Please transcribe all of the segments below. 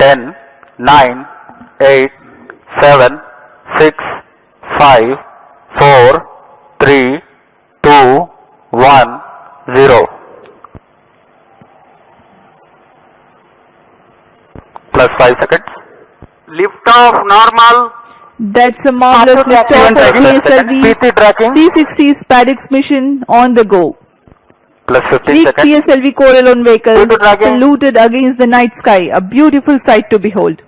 10, 9, 8, 7, 6, 5, 4, 3, 2, 1, 0. Plus 5 seconds. Lift off normal. That's a marvelous liftoff of PSLV C-60's Paddock's mission on the go. Plus 15 Sleek seconds. PSLV Corellon vehicle People tracking. saluted against the night sky, a beautiful sight to behold.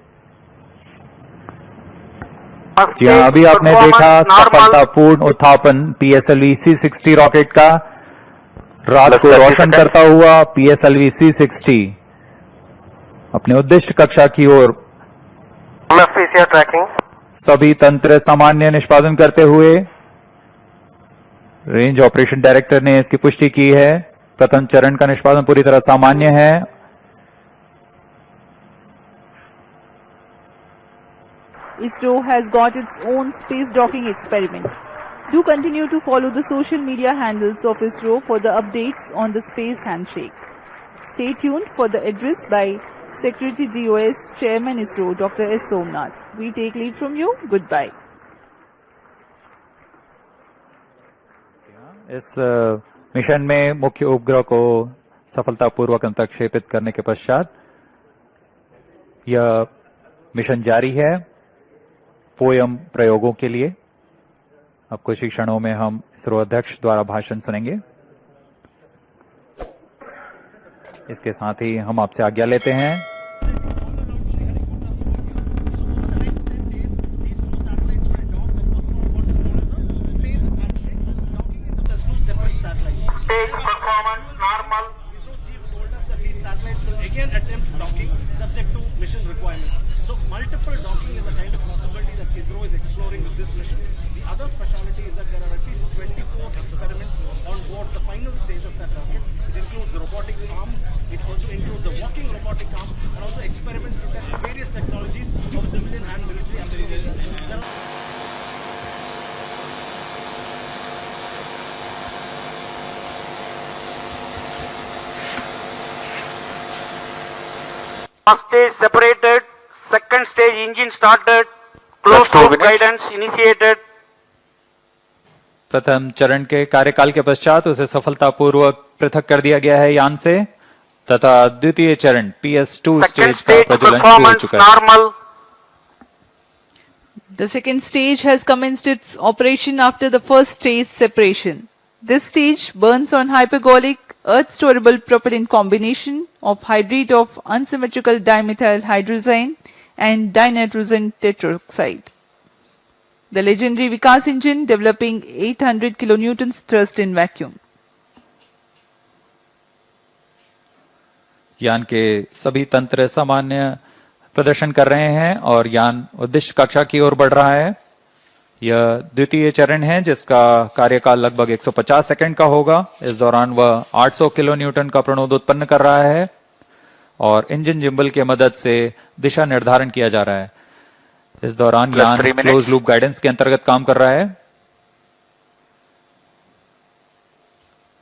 जी हाँ, अभी आपने देखा सफलतापूर्ण उत्थापन PSLV C-60 rocket का रात को रोशन करता हुआ PSLV C-60 अपने उद्दिष्ट कक्षा की ओर ट्रैकिंग सभी तंत्र सामान्य निष्पादन करते हुए रेंज ऑपरेशन डायरेक्टर ने इसकी पुष्टि की है। प्रथम चरण का निष्पादन पूरी तरह सामान्य है। ISRO has got its own space docking experiment. Do continue to follow the social media handles of ISRO for the updates on the space handshake. Stay tuned for the address by Secretary DOS Chairman ISRO Dr. S. Somnath. We take leave from you. Goodbye. इस mission में मुख्य उपग्रह को सफलतापूर्वक अंतक्षेपित करने के पश्चात यह मिशन जारी है पोयम प्रयोगों के लिए। अब कुछ ही क्षणों में हम इसरो अध्यक्ष द्वारा भाषण सुनेंगे। इसके साथ ही हम आपसे आज्ञा लेते हैं। Again attempt docking subject to mission requirements. So multiple docking is a kind of possibility that ISRO is exploring with this mission. The other speciality is that there are at least 24 experiments on board the final stage of that rocket. It includes robotic arms, it also includes a walking robotic arm, and also experiments to test various technologies of civilian and military applications. There are First stage separated, second stage engine started, closed loop guidance initiated. प्रथम चरण के कार्यकाल के पश्चात उसे सफलतापूर्वक पृथक कर दिया गया है यान से तथा द्वितीय चरण PS2 Second स्टेज का stage प्रज्वलन शुरू हो performance चुका है। normal. The second stage has commenced its operation after the first stage separation. This stage burns on hypergolic earth-storable propellant combination of hydride of unsymmetrical dimethyl hydrazine and dinitrogen tetroxide. The legendary Vikas engine developing 800 kilonewtons thrust in vacuum. यान के सभी तंत्र सामान्य प्रदर्शन कर रहे हैं और यान उद्दिष्ट कक्षा की ओर बढ़ रहा है। यह द्वितीय चरण है जिसका कार्यकाल लगभग 150 सेकंड का होगा। इस दौरान वह 800 किलो न्यूटन का प्रणोद उत्पन्न कर रहा है और इंजन जिम्बल की मदद से दिशा निर्धारण किया जा रहा है। इस दौरान यान क्लोज लूप गाइडेंस के अंतर्गत काम कर रहा है।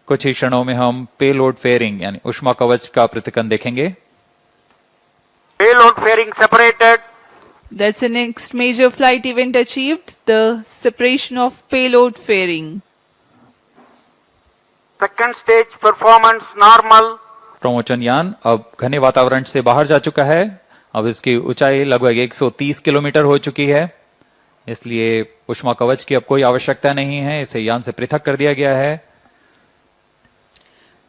कुछ ही क्षणों में हम पेलोड फेयरिंग यानी ऊष्मा कवच का पृथक्करण देखेंगे। Payload fairing separated. That's the next major flight event achieved, the separation of payload fairing. Second stage performance normal. प्रमोचन यान अब घने वातावरण से बाहर जा चुका है। अब इसकी ऊंचाई लगभग 130 किलोमीटर हो चुकी है, इसलिए ऊष्मा कवच की अब कोई आवश्यकता नहीं है। इसे यान से पृथक कर दिया गया है।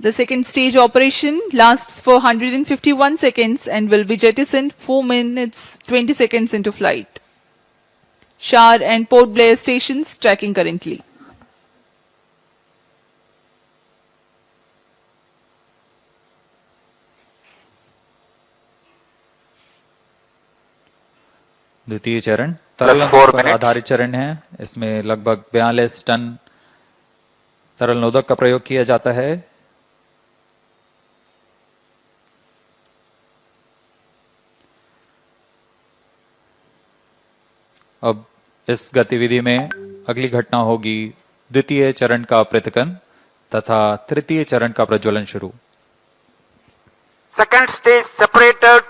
The second stage operation lasts for 151 seconds and will be jettisoned 4 minutes 20 seconds into flight. Shar and Port Blair stations tracking currently. द्वितीय चरण तरल पर आधारित चरण है। इसमें लगभग 42 टन तरल नोदक का प्रयोग किया जाता है। अब इस गतिविधि में अगली घटना होगी द्वितीय चरण का पृथक्करण तथा तृतीय चरण का प्रज्वलन शुरू। Second stage separated,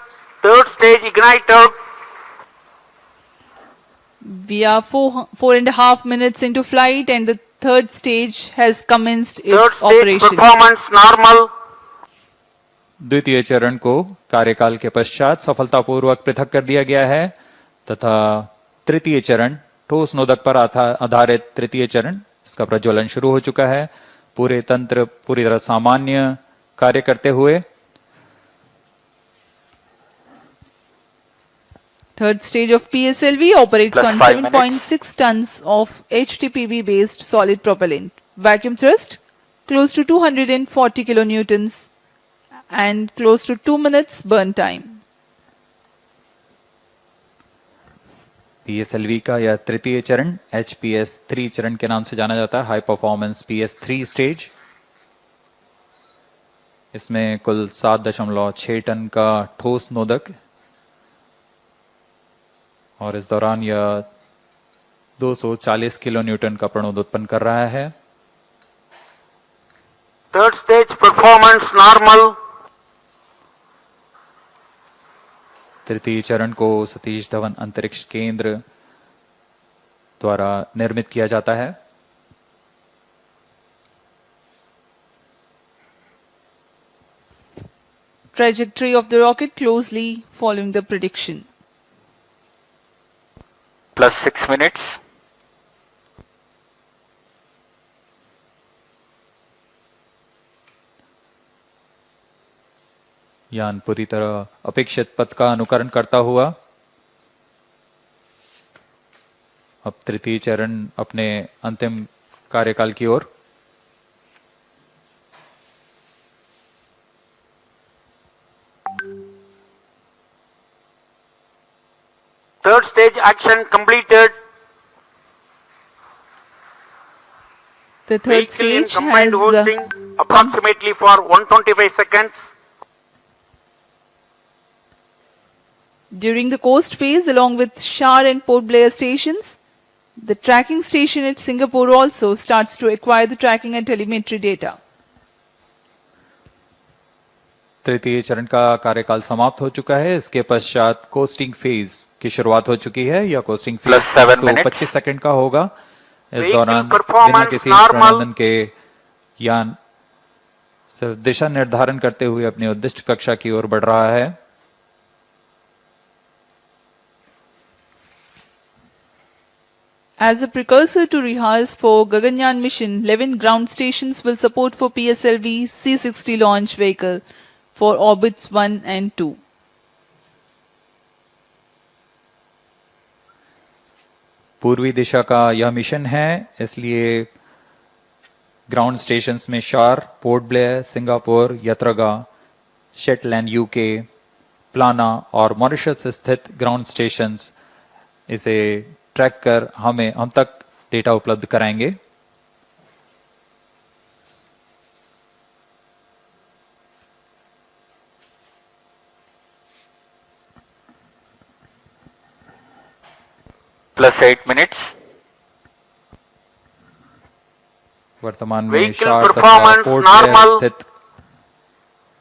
third stage ignited. We are 4.5 minutes into flight and the third stage has commenced Third its stage operation. performance normal. द्वितीय चरण को कार्यकाल के पश्चात सफलतापूर्वक पृथक कर दिया गया है तथा तृतीय चरण ठोस नोदक पर आधारित तृतीय चरण इसका प्रज्वलन शुरू हो चुका है। पूरे तंत्र पूरी तरह सामान्य कार्य करते हुए Third stage of PSLV operates Plus on 5 7.6 tons of HTPB based solid propellant. Vacuum thrust close to 240 kilonewtons and close to 2 minutes burn time. PSLV का यह तृतीय चरण HPS 3 चरण के नाम से जाना जाता है, हाई परफॉर्मेंस PS 3 स्टेज। इसमें कुल 7.6 टन का ठोस नोदक और इस दौरान यह 240 किलो न्यूटन का प्रणोद उत्पन्न कर रहा है। Third stage performance normal. तृतीय चरण को सतीश धवन अंतरिक्ष केंद्र द्वारा निर्मित किया जाता है। Trajectory of the rocket closely following the prediction. Plus 6 minutes. यान पूरी तरह अपेक्षित पथ का अनुकरण करता हुआ अब तृतीय चरण अपने अंतिम कार्यकाल की ओर। Third stage action completed. The third Vehicle in stage combined has hosting approximately for 125 seconds. during the coast phase along with Shar and Port Blair stations. The tracking station at Singapore also starts to acquire the tracking and telemetry data. तृतीय चरण का कार्यकाल समाप्त हो चुका है। इसके पश्चात कोस्टिंग फेज की शुरुआत हो चुकी है। यह costing phase Plus 7 minutes. 25 second का होगा। इस Vehicle दौरान performance बिना किसी normal. प्रबंधन के यान सिर्फ दिशा निर्धारण करते हुए अपनी उद्दिष्ट कक्षा की ओर बढ़ रहा है। As a precursor to rehearse for Gaganyaan mission, 11 ground stations will support for PSLV C-60 launch vehicle for orbits 1 and 2. पूर्वी दिशा का यह मिशन है, इसलिए ग्राउंड स्टेशंस में शार, पोर्ट ब्लेयर, सिंगापुर, यत्रगा, शेटलैंड यूके, प्लाना और मॉरिशस स्थित ग्राउंड स्टेशंस इसे ट्रैक कर हम तक डेटा उपलब्ध कराएंगे। Plus 8 minutes. वर्तमान में Vehicle शार तथा performance पोर्ट ब्लेयर normal. स्थित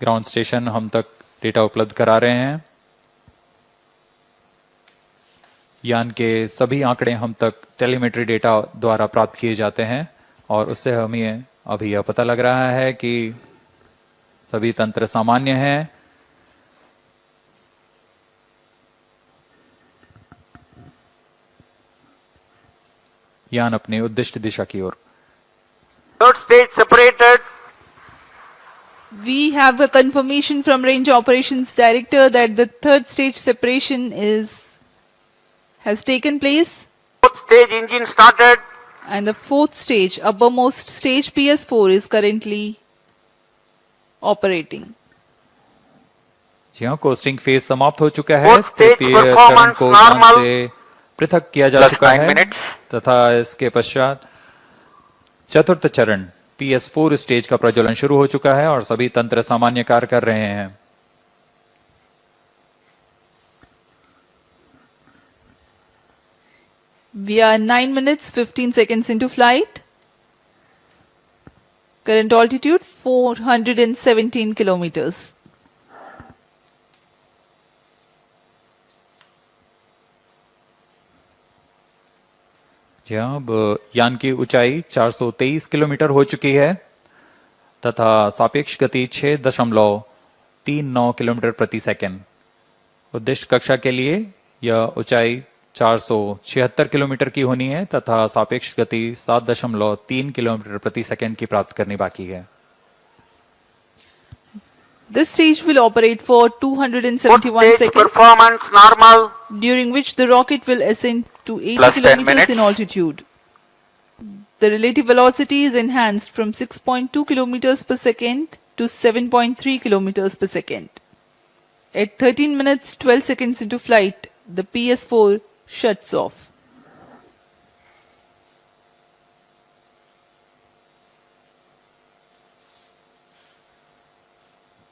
ग्राउंड स्टेशन हम तक डेटा उपलब्ध करा रहे हैं। यान के सभी आंकड़े हम तक टेलीमेट्री डेटा द्वारा प्राप्त किए जाते हैं और उससे हमें अभी यह पता लग रहा है कि सभी तंत्र सामान्य हैं। यान अपने उद्दिष्ट दिशा की ओर। Third stage separated. We have a confirmation from Range Operations Director that the third stage separation has taken place Fourth stage engine started. and the fourth stage, uppermost stage PS4 is currently operating. जी हाँ, costing phase समाप्त हो चुका है। Fourth stage तृतीय चरण performance को यान normal. से पृथक किया जा Plus चुका 9 है minutes. तथा इसके पश्चात चतुर्थ चरण PS4 स्टेज का प्रज्वलन शुरू हो चुका है और सभी तंत्र सामान्य कार्य कर रहे हैं। We are 9 minutes 15 seconds into flight. Current altitude 417 kilometers. अब यान की ऊंचाई 423 किलोमीटर हो चुकी है तथा सापेक्ष गति 6.39 किलोमीटर प्रति सेकंड। उद्दिष्ट कक्षा के लिए यह ऊंचाई 476 किलोमीटर की होनी है तथा सापेक्ष गति 7.3 किलोमीटर प्रति सेकंड की प्राप्त करनी बाकी है। This stage will operate for Fourth 271 stage seconds, performance normal. during which the rocket will ascend to 80 Plus 10 kilometers minutes. in altitude. The relative velocity is enhanced from 6.2 kilometers per second to 7.3 kilometers per second. At 13 minutes 12 seconds into flight, the PS4 shuts off.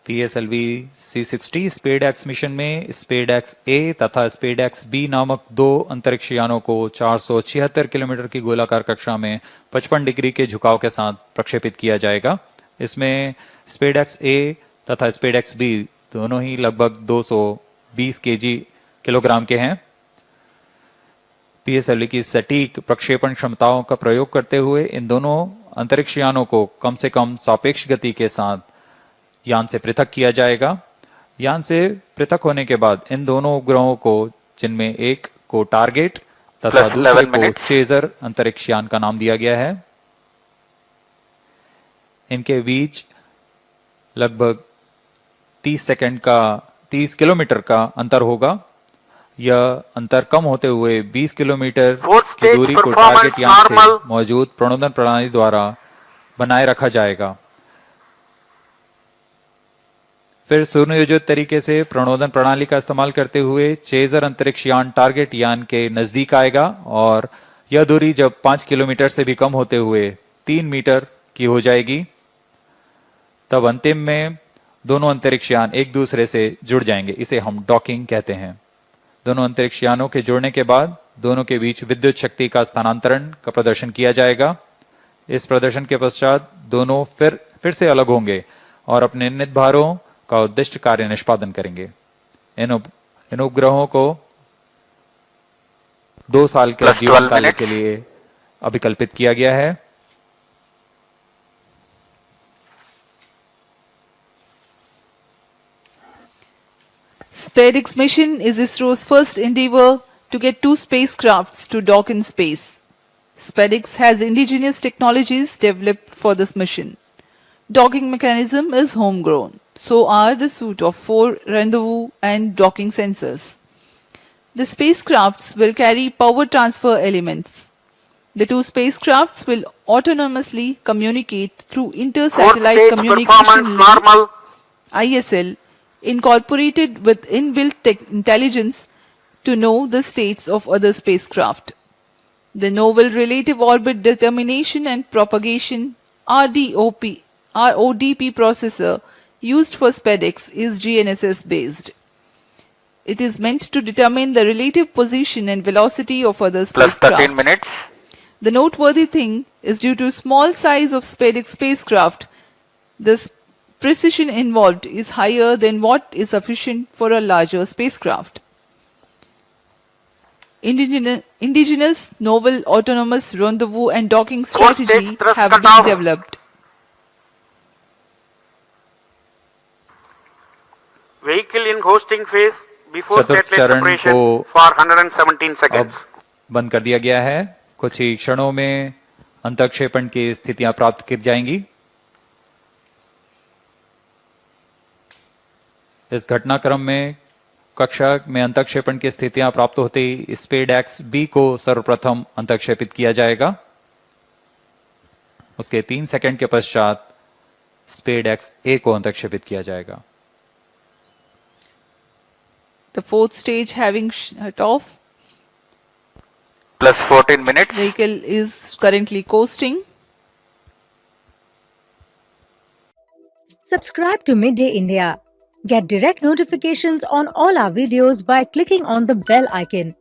PSLV C60 SpaDeX mission में SpaDeX ए तथा SpaDeX B नामक दो अंतरिक्ष यानों को 476 kilometre की गोलाकार कक्षा में 55 डिग्री के झुकाव के साथ प्रक्षेपित किया जाएगा। इसमें स्पेडएक्स ए तथा स्पेडएक्स बी दोनों ही लगभग 220 किलोग्राम के हैं। PSLV की सटीक प्रक्षेपण क्षमताओं का प्रयोग करते हुए इन दोनों अंतरिक्ष यानों को कम से कम सापेक्ष गति के साथ यान से पृथक किया जाएगा। यान से पृथक होने के बाद इन दोनों उपग्रहों को, जिनमें एक को टारगेट तथा Plus दूसरे 11 को minutes. चेजर अंतरिक्ष यान का नाम दिया गया है। इनके बीच लगभग 30 किलोमीटर का अंतर होगा। यह अंतर कम होते हुए 20 किलोमीटर Fourth की stage दूरी को performance टारगेट यान से normal. मौजूद प्रणोदन प्रणाली द्वारा बनाए रखा जाएगा। फिर सुनियोजित तरीके से प्रणोदन प्रणाली का इस्तेमाल करते हुए चेजर अंतरिक्ष यान टारगेट यान के नजदीक आएगा और यह दूरी जब 5 किलोमीटर से भी कम होते हुए 3 मीटर की हो जाएगी, तब अंतिम में दोनों अंतरिक्ष यान एक दूसरे से जुड़ जाएंगे। इसे हम डॉकिंग कहते हैं। दोनों अंतरिक्ष यानों के जुड़ने के बाद दोनों के बीच विद्युत शक्ति का स्थानांतरण का प्रदर्शन किया जाएगा। इस प्रदर्शन के पश्चात दोनों फिर से अलग होंगे और अपने निर्धारित भारों का उद्दिष्ट कार्य निष्पादन करेंगे। इन उपग्रहों को 2 साल के Plus जीवन 12 काल minutes. के लिए अभिकल्पित किया गया है। SpaceX mission is ISRO's first endeavor to get two spacecrafts to dock in space. SpaceX has indigenous technologies developed for this mission. Docking mechanism is homegrown. So are the suite of 4 rendezvous and docking sensors. The spacecrafts will carry power transfer elements. The two spacecrafts will autonomously communicate through Fourth inter-satellite stage communication performance link normal. ISL incorporated with inbuilt intelligence to know the states of other spacecraft. The Novel Relative Orbit Determination and Propagation RODP processor used for SpaceX is GNSS based. It is meant to determine the relative position and velocity of other Plus spacecraft. 13 minutes. The noteworthy thing is due to small size of SpaceX spacecraft, the precision involved is higher than what is sufficient for a larger spacecraft. Indigenous novel autonomous rendezvous and docking Fourth stage strategy thrust have cutoff. been developed. Vehicle in hosting phase before चतुर्थ satellite चरण separation को for 117 अब seconds. बंद कर दिया गया है। कुछ ही क्षणों में अंतक्षेपण की स्थितियां प्राप्त की जाएंगी। इस घटनाक्रम में कक्षा में अंतक्षेपण की स्थितियां प्राप्त होते ही स्पेडएक्स बी को सर्वप्रथम अंतक्षेपित किया जाएगा। उसके 3 सेकंड के पश्चात स्पेडएक्स ए को अंतक्षेपित किया जाएगा। The fourth stage having shut off, Plus 14 minutes. vehicle is currently coasting. Subscribe to Midday India. Get direct notifications on all our videos by clicking on the bell icon.